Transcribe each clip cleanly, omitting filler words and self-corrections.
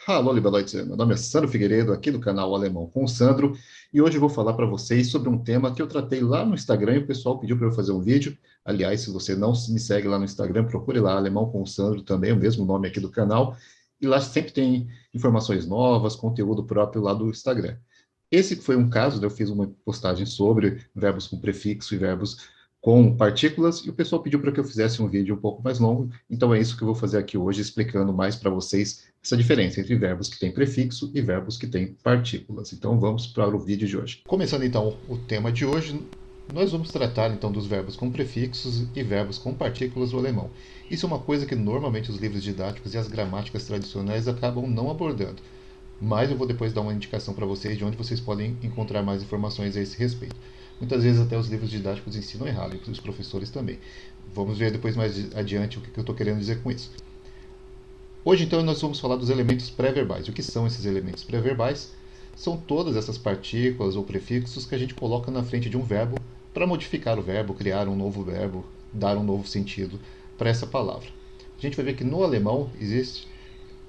Alô, liebe Leute, meu nome é Sandro Figueiredo, aqui do canal Alemão com o Sandro, e hoje eu vou falar para vocês sobre um tema que eu tratei lá no Instagram e o pessoal pediu para eu fazer um vídeo. Aliás, se você não me segue lá no Instagram, procure lá Alemão com o Sandro também, o mesmo nome aqui do canal, e lá sempre tem informações novas, conteúdo próprio lá do Instagram. Esse foi um caso, né, eu fiz uma postagem sobre verbos com prefixo e verbos com partículas, e o pessoal pediu para que eu fizesse um vídeo um pouco mais longo, então é isso que eu vou fazer aqui hoje, explicando mais para vocês essa diferença entre verbos que têm prefixo e verbos que têm partículas. Então vamos para o vídeo de hoje. Começando então o tema de hoje, nós vamos tratar então dos verbos com prefixos e verbos com partículas do alemão. Isso é uma coisa que normalmente os livros didáticos e as gramáticas tradicionais acabam não abordando, mas eu vou depois dar uma indicação para vocês de onde vocês podem encontrar mais informações a esse respeito. Muitas vezes até os livros didáticos ensinam errado, e os professores também. Vamos ver depois mais adiante o que eu estou querendo dizer com isso. Hoje então nós vamos falar dos elementos pré-verbais. O que são esses elementos pré-verbais? São todas essas partículas ou prefixos que a gente coloca na frente de um verbo para modificar o verbo, criar um novo verbo, dar um novo sentido para essa palavra. A gente vai ver que no alemão existe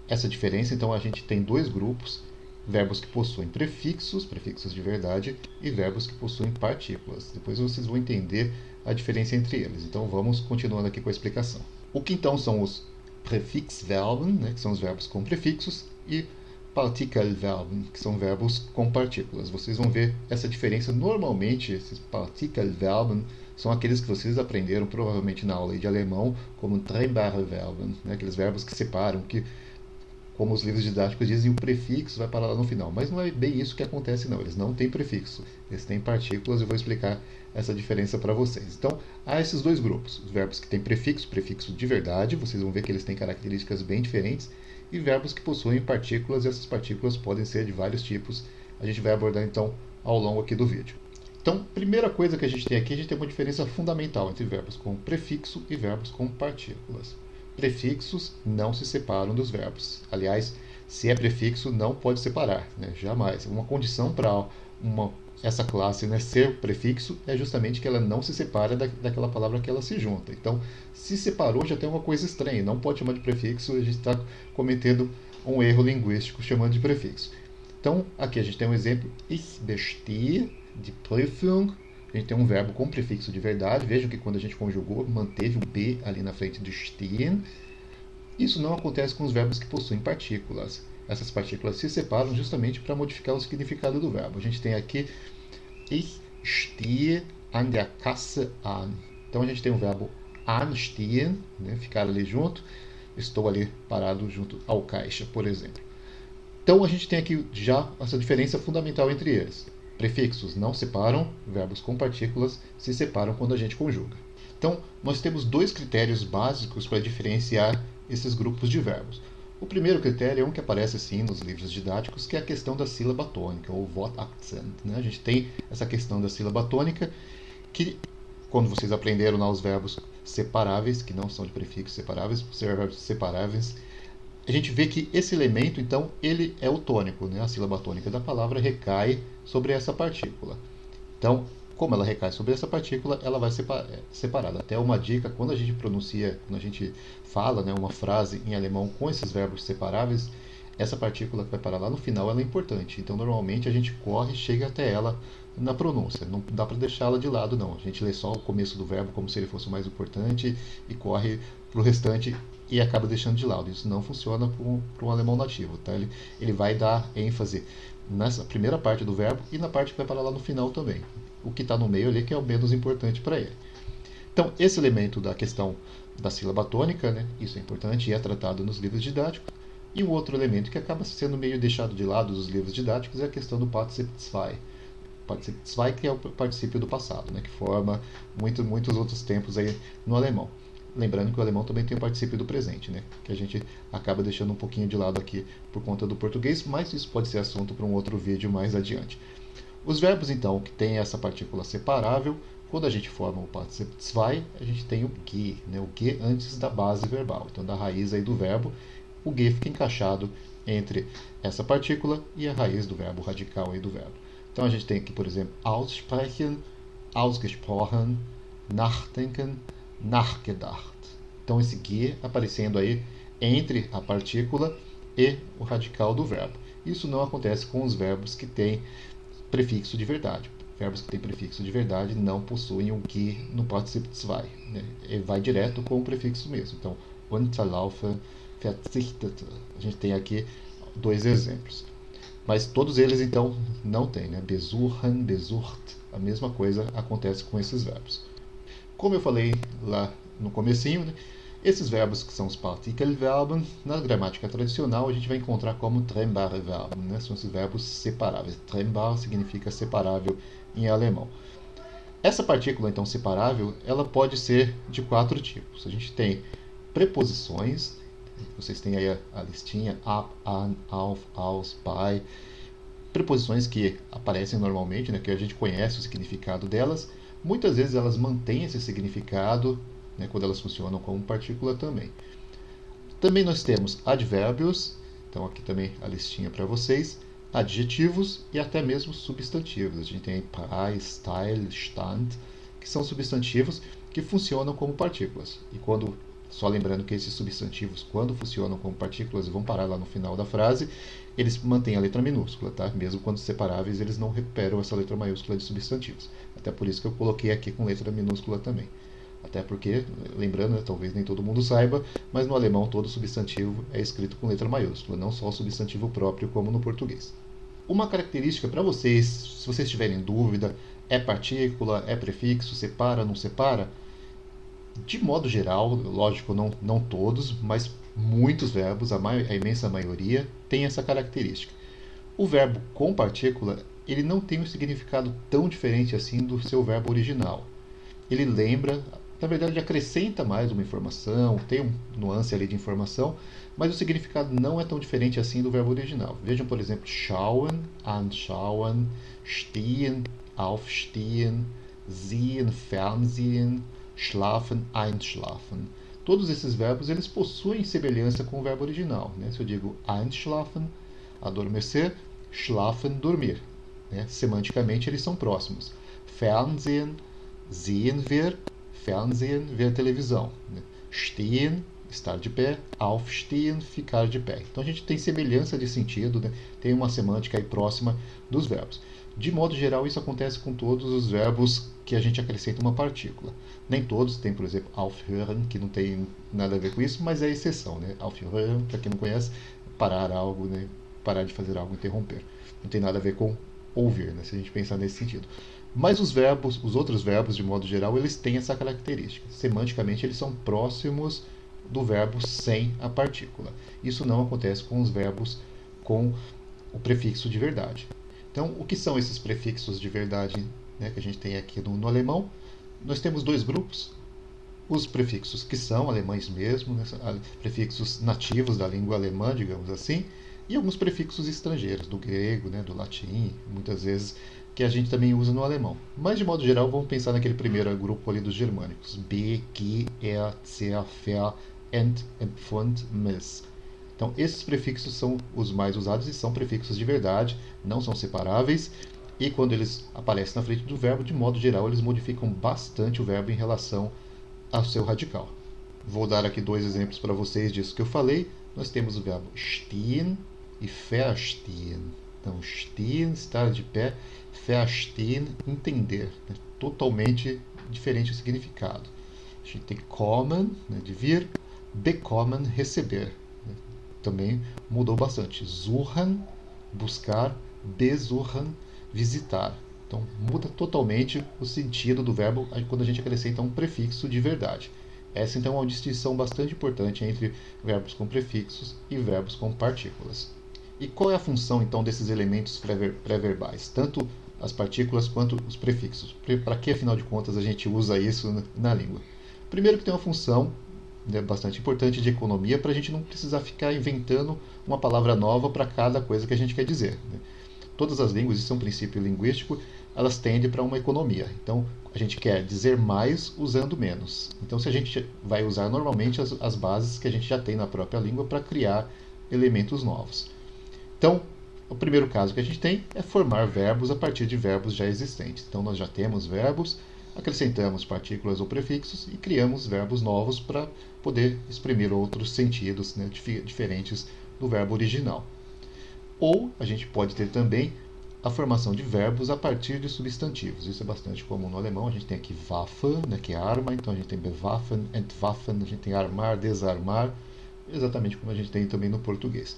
essa diferença, então a gente tem dois grupos: verbos que possuem prefixos, prefixos de verdade, e verbos que possuem partículas. Depois vocês vão entender a diferença entre eles. Então vamos continuando aqui com a explicação. O que então são os Präfixverben, né, que são os verbos com prefixos, e Partikelverben, que são verbos com partículas. Vocês vão ver essa diferença. Normalmente, esses Partikelverben são aqueles que vocês aprenderam provavelmente na aula de alemão como trennbare Verben, né, aqueles verbos que separam, que, como os livros didáticos dizem, o prefixo vai parar lá no final. Mas não é bem isso que acontece, não. Eles não têm prefixo, eles têm partículas. Eu vou explicar essa diferença para vocês. Então, há esses dois grupos: os verbos que têm prefixo, prefixo de verdade, vocês vão ver que eles têm características bem diferentes, e verbos que possuem partículas, e essas partículas podem ser de vários tipos. A gente vai abordar então ao longo aqui do vídeo. Então, primeira coisa que a gente tem aqui, a gente tem uma diferença fundamental entre verbos com prefixo e verbos com partículas. Prefixos não se separam dos verbos. Aliás, se é prefixo, não pode separar, né? Jamais. Uma condição para essa classe, né, ser prefixo é justamente que ela não se separa daquela palavra que ela se junta. Então, se separou, já tem uma coisa estranha. Não pode chamar de prefixo, a gente está cometendo um erro linguístico chamando de prefixo. Então, aqui a gente tem um exemplo: Ich bestehe die Prüfung. A gente tem um verbo com prefixo de verdade. Vejam que quando a gente conjugou, manteve o B ali na frente do stehen. Isso não acontece com os verbos que possuem partículas. Essas partículas se separam justamente para modificar o significado do verbo. A gente tem aqui Ich stehe an der Kasse an. Então a gente tem o verbo anstehen, né, ficar ali junto. Estou ali parado junto ao caixa, por exemplo. Então a gente tem aqui já essa diferença fundamental entre eles. Prefixos não separam, verbos com partículas se separam quando a gente conjuga. Então, nós temos dois critérios básicos para diferenciar esses grupos de verbos. O primeiro critério é um que aparece sim nos livros didáticos, que é a questão da sílaba tônica, ou Wortakzent, né? A gente tem essa questão da sílaba tônica, que quando vocês aprenderam lá os verbos separáveis, que não são de prefixos separáveis, por ser verbos separáveis, a gente vê que esse elemento, então, ele é o tônico, né? A sílaba tônica da palavra recai sobre essa partícula. Então, como ela recai sobre essa partícula, ela vai separada. Até uma dica: quando a gente pronuncia, quando a gente fala, né, uma frase em alemão com esses verbos separáveis, essa partícula que vai parar lá no final, ela é importante. Então, normalmente a gente corre e chega até ela na pronúncia. Não dá para deixá-la de lado, não. A gente lê só o começo do verbo como se ele fosse o mais importante e corre para o restante e acaba deixando de lado. Isso não funciona para um alemão nativo, tá? Ele vai dar ênfase nessa primeira parte do verbo e na parte que vai parar lá no final também. O que está no meio ali que é o menos importante para ele. Então, esse elemento da questão da sílaba tônica, né, isso é importante e é tratado nos livros didáticos. E o outro elemento que acaba sendo meio deixado de lado dos livros didáticos é a questão do Partizip zwei. Partizip zwei, que é o particípio do passado, né, que forma muitos outros tempos aí no alemão. Lembrando que o alemão também tem o particípio do presente, né, que a gente acaba deixando um pouquinho de lado aqui por conta do português, mas isso pode ser assunto para um outro vídeo mais adiante. Os verbos, então, que têm essa partícula separável, quando a gente forma o Partizip zwei, a gente tem o G, né, o G antes da base verbal, então da raiz aí do verbo, o G fica encaixado entre essa partícula e a raiz do verbo, o radical aí do verbo. Então a gente tem aqui, por exemplo, aussprechen, ausgesprochen, nachdenken, nachgedacht. Então esse G aparecendo aí entre a partícula e o radical do verbo. Isso não acontece com os verbos que têm prefixo de verdade. Verbos que têm prefixo de verdade não possuem o que no Partizip 2, né? Ele vai direto com o prefixo mesmo. Então, unterlaufe, verzichtete. A gente tem aqui dois exemplos. Mas todos eles, então, não tem, né? Besuchen, besucht. A mesma coisa acontece com esses verbos. Como eu falei lá no comecinho, né? Esses verbos que são os Partikelverben, na gramática tradicional a gente vai encontrar como trennbare Verben, né? São esses verbos separáveis. Trennbar significa separável em alemão. Essa partícula, então, separável, ela pode ser de 4 tipos. A gente tem preposições, vocês têm aí a listinha, ab, an, auf, aus, bei, preposições que aparecem normalmente, né, que a gente conhece o significado delas. Muitas vezes elas mantêm esse significado, né, quando elas funcionam como partícula também. Também nós temos advérbios, então aqui também a listinha para vocês, adjetivos e até mesmo substantivos. A gente tem Preis, Style, Stand, que são substantivos que funcionam como partículas. E quando, só lembrando que esses substantivos, quando funcionam como partículas e vão parar lá no final da frase, eles mantêm a letra minúscula, tá? Mesmo quando separáveis, eles não recuperam essa letra maiúscula de substantivos. Até por isso que eu coloquei aqui com letra minúscula também. Até porque, lembrando, né, talvez nem todo mundo saiba, mas no alemão todo substantivo é escrito com letra maiúscula, não só o substantivo próprio como no português. Uma característica para vocês, se vocês tiverem dúvida, é partícula, é prefixo, separa, não separa? De modo geral, lógico, não todos, mas muitos verbos, a imensa maioria, tem essa característica. O verbo com partícula, ele não tem um significado tão diferente assim do seu verbo original. Ele lembra, na verdade, ele acrescenta mais uma informação, tem um nuance ali de informação, mas o significado não é tão diferente assim do verbo original. Vejam, por exemplo, schauen, anschauen, stehen, aufstehen, sehen, fernsehen, schlafen, einschlafen. Todos esses verbos eles possuem semelhança com o verbo original. Né? Se eu digo einschlafen, adormecer, schlafen, dormir. Né? Semanticamente eles são próximos. Fernsehen, sehen wir, Fernsehen, ver televisão. Né? Stehen, estar de pé, aufstehen, ficar de pé. Então a gente tem semelhança de sentido, né? Tem uma semântica aí próxima dos verbos. De modo geral, isso acontece com todos os verbos que a gente acrescenta uma partícula. Nem todos, tem por exemplo aufhören, que não tem nada a ver com isso, mas é exceção. Né? Aufhören, para quem não conhece, parar algo, né? Parar de fazer algo, interromper. Não tem nada a ver com ouvir, né? Se a gente pensar nesse sentido. Mas os verbos, os outros verbos, de modo geral, eles têm essa característica. Semanticamente, eles são próximos do verbo sem a partícula. Isso não acontece com os verbos com o prefixo de verdade. Então, o que são esses prefixos de verdade, né, que a gente tem aqui no alemão? Nós temos dois grupos. Os prefixos que são alemães mesmo, né, prefixos nativos da língua alemã, digamos assim, e alguns prefixos estrangeiros, do grego, né, do latim, muitas vezes, que a gente também usa no alemão. Mas, de modo geral, vamos pensar naquele primeiro grupo ali dos germânicos. Be, ge, er, zer, ver, ent, empfund, mis. Então, esses prefixos são os mais usados e são prefixos de verdade, não são separáveis. E quando eles aparecem na frente do verbo, de modo geral, eles modificam bastante o verbo em relação ao seu radical. Vou dar aqui dois exemplos para vocês disso que eu falei. Nós temos o verbo stehen e verstehen. Então, stehen, estar de pé, verstehen, entender. Né? Totalmente diferente o significado. A gente tem kommen, né, de vir, bekommen, receber. Né? Também mudou bastante. Suchen, buscar, besuchen, visitar. Então, muda totalmente o sentido do verbo quando a gente acrescenta um prefixo de verdade. Essa, então, é uma distinção bastante importante entre verbos com prefixos e verbos com partículas. E qual é a função, então, desses elementos pré-verbais? Tanto as partículas quanto os prefixos. Para que, afinal de contas, a gente usa isso na língua? Primeiro que tem uma função, né, bastante importante de economia, para a gente não precisar ficar inventando uma palavra nova para cada coisa que a gente quer dizer. Né? Todas as línguas, isso é um princípio linguístico, elas tendem para uma economia. Então, a gente quer dizer mais usando menos. Então, se a gente vai usar normalmente as bases que a gente já tem na própria língua para criar elementos novos. Então, o primeiro caso que a gente tem é formar verbos a partir de verbos já existentes. Então, nós já temos verbos, acrescentamos partículas ou prefixos e criamos verbos novos para poder exprimir outros sentidos, né, diferentes do verbo original. Ou a gente pode ter também a formação de verbos a partir de substantivos. Isso é bastante comum no alemão. A gente tem aqui Waffe, né, que é arma, então a gente tem bewaffen, entwaffen, a gente tem armar, desarmar, exatamente como a gente tem também no português.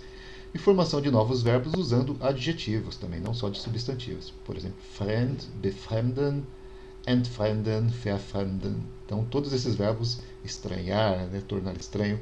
E formação de novos verbos usando adjetivos também, não só de substantivos. Por exemplo, fremd, befremden, entfremden, verfremden. Então, todos esses verbos, estranhar, né, tornar estranho,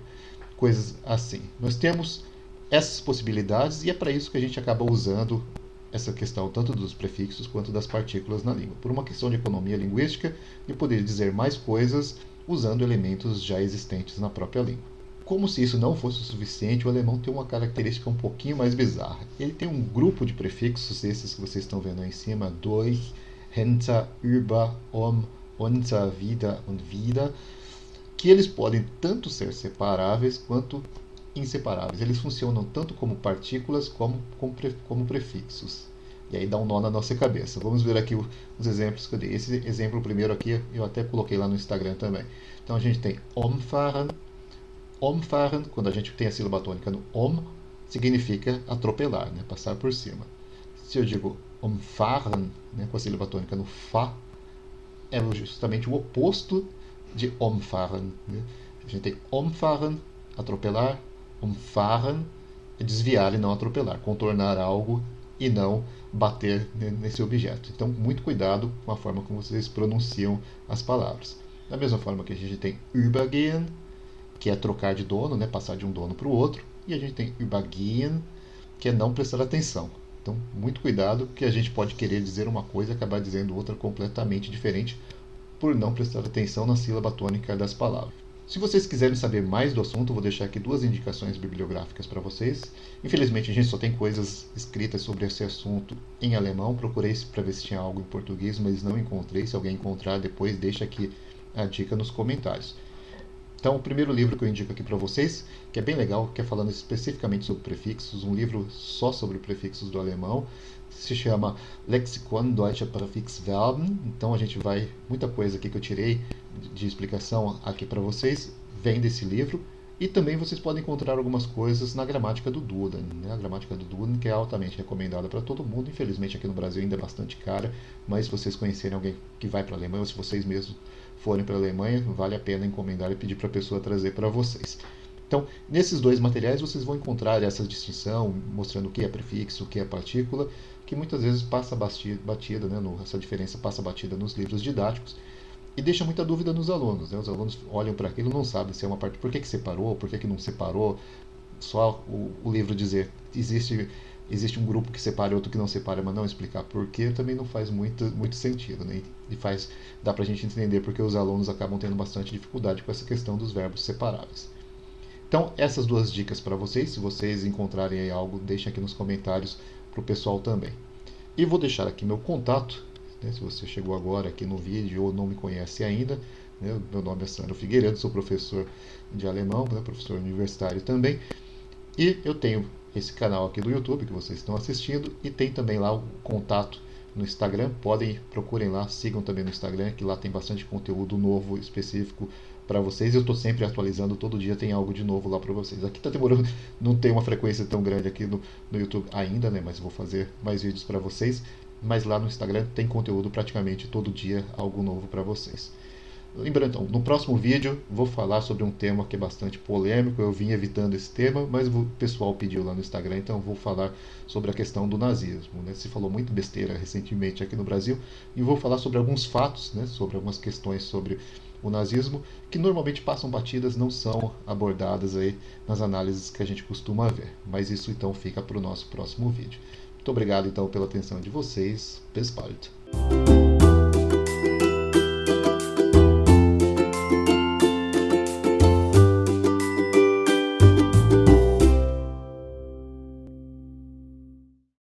coisas assim. Nós temos essas possibilidades e é para isso que a gente acaba usando essa questão tanto dos prefixos quanto das partículas na língua. Por uma questão de economia linguística e poder dizer mais coisas usando elementos já existentes na própria língua. Como se isso não fosse o suficiente, o alemão tem uma característica um pouquinho mais bizarra. Ele tem um grupo de prefixos, esses que vocês estão vendo aí em cima, durch, hinter, über, unter, wieder und wieder, que eles podem tanto ser separáveis quanto inseparáveis. Eles funcionam tanto como partículas como prefixos. E aí dá um nó na nossa cabeça. Vamos ver aqui os exemplos que eu dei. Esse exemplo primeiro aqui eu até coloquei lá no Instagram também. Então a gente tem umfahren. Umfahren, quando a gente tem a sílaba tônica no significa atropelar, né? Passar por cima. Se eu digo umfahren, né, com a sílaba tônica no fa, é justamente o oposto de umfahren. Né? A gente tem umfahren, atropelar, umfahren é desviar e não atropelar, contornar algo e não bater nesse objeto. Então, muito cuidado com a forma como vocês pronunciam as palavras. Da mesma forma que a gente tem übergehen, que é trocar de dono, né, passar de um dono para o outro, e a gente tem übergehen, que é não prestar atenção. Então, muito cuidado, que a gente pode querer dizer uma coisa e acabar dizendo outra completamente diferente por não prestar atenção na sílaba tônica das palavras. Se vocês quiserem saber mais do assunto, vou deixar aqui 2 indicações bibliográficas para vocês. Infelizmente, a gente só tem coisas escritas sobre esse assunto em alemão. Procurei para ver se tinha algo em português, mas não encontrei. Se alguém encontrar, depois deixa aqui a dica nos comentários. Então, o primeiro livro que eu indico aqui para vocês, que é bem legal, que é falando especificamente sobre prefixos, um livro só sobre prefixos do alemão, se chama Lexikon Deutscher Präfixverben. Então, a gente vai, muita coisa aqui que eu tirei de explicação aqui para vocês, vem desse livro. E também vocês podem encontrar algumas coisas na gramática do Duden, né? A gramática do Duden, que é altamente recomendada para todo mundo. Infelizmente, aqui no Brasil ainda é bastante cara, mas se vocês conhecerem alguém que vai para a Alemanha, ou se vocês mesmos forem para a Alemanha, vale a pena encomendar e pedir para a pessoa trazer para vocês. Então, nesses 2 materiais vocês vão encontrar essa distinção, mostrando o que é prefixo, o que é partícula, que muitas vezes passa batida, né? Essa diferença passa batida nos livros didáticos e deixa muita dúvida nos alunos. Né? Os alunos olham para aquilo e não sabem se é uma parte, por que separou, por que não separou. Só o livro dizer existe um grupo que separa e outro que não separa, mas não explicar porquê, também não faz muito sentido. Né? E dá para a gente entender porque os alunos acabam tendo bastante dificuldade com essa questão dos verbos separáveis. Então, essas 2 dicas para vocês. Se vocês encontrarem aí algo, deixem aqui nos comentários para o pessoal também. E vou deixar aqui meu contato, né, se você chegou agora aqui no vídeo ou não me conhece ainda. Né, meu nome é Sandro Figueiredo, sou professor de alemão, né, professor universitário também. E eu tenho esse canal aqui do YouTube que vocês estão assistindo e tem também lá o contato no Instagram. Procurem lá, sigam também no Instagram, que lá tem bastante conteúdo novo específico para vocês. Eu estou sempre atualizando, todo dia tem algo de novo lá para vocês. Aqui está demorando, não tem uma frequência tão grande aqui no YouTube ainda, né? Mas vou fazer mais vídeos para vocês. Mas lá no Instagram tem conteúdo praticamente todo dia, algo novo para vocês. Lembrando, então, no próximo vídeo vou falar sobre um tema que é bastante polêmico. Eu vim evitando esse tema, mas o pessoal pediu lá no Instagram, então vou falar sobre a questão do nazismo. Né? Se falou muito besteira recentemente aqui no Brasil, e vou falar sobre alguns fatos, né? Sobre algumas questões sobre o nazismo, que normalmente passam batidas, não são abordadas aí nas análises que a gente costuma ver. Mas isso então fica para o nosso próximo vídeo. Muito obrigado então pela atenção de vocês. Bis bald.